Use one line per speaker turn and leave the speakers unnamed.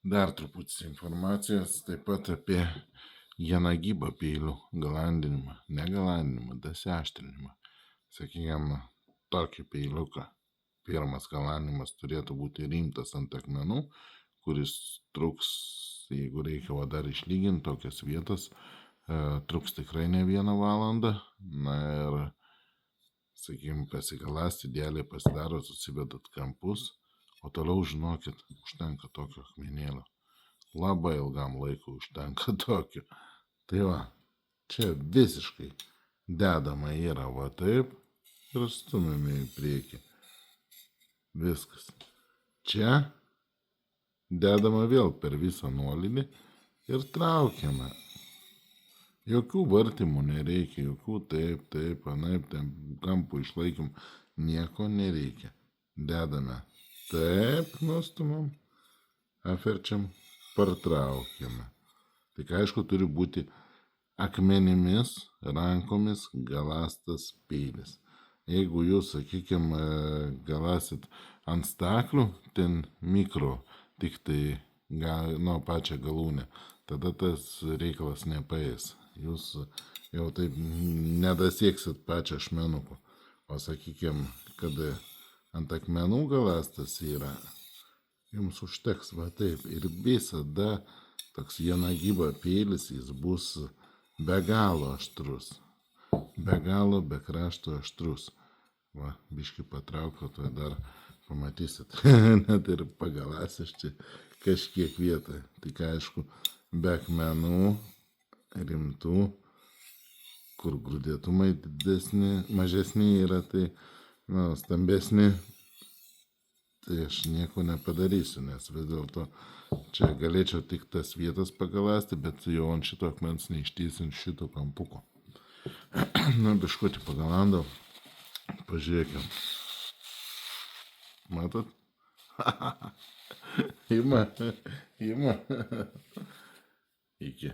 Dar truputį informacijos taip pat apie vieną gybą peilių galandinimą, ne galandinimą, dasiaštrinimą. Sakykime, tokį peiliuką. Pirmas galandinimas turėtų būti rimtas ant akmenų, kuris truks, jeigu reikia dar išlyginti tokias vietas, truks tikrai ne 1 valandą. Na ir, sakykime, pasigaląsti, idealiai pasidarot, susivedat kampus, o toliau žinokit, užtenka tokio akmenėlio. Labai ilgam laikui užtenka tokio. Tai va, čia visiškai dedama yra va taip ir stumime į priekį. Viskas. Čia dedama vėl per visą nuolydį ir traukiame. Jokių vartymų nereikia, jokių taip, anaip, kampų išlaikym, nieko nereikia. Dedame taip, nustumam, apverčiam, partraukiame. Tik aišku, turi būti akmenimis, rankomis galastas peilis. Jeigu jūs, sakykime, galasit ant staklių, ten mikro, tik tai nuo pačią galūnę, tada tas reikalas nepaės. Jūs jau taip nedasieksit pačią ašmenuko. O sakykime, kad ant akmenų galastas yra, jums užteks va taip. Ir visada toks viena gyba peilis, jis bus be galo aštrus. Be galo, be krašto aštrus. Va, biški patraukiu, tai dar pamatysit. Net ir pagalasės čia kažkiek vietą. Tik aišku, be akmenų rimtų, kur grūdėtumai didesni, mažesni yra, tai stambesni, tai aš nieko nepadarysiu, nes vis dėlto čia galėčiau tik tas vietas pagalasti, bet jau ant šito akmens neištysint šito kampuko. Na, biškutį pagalandau, pažiūrėkim. Matot? Ima. Iki.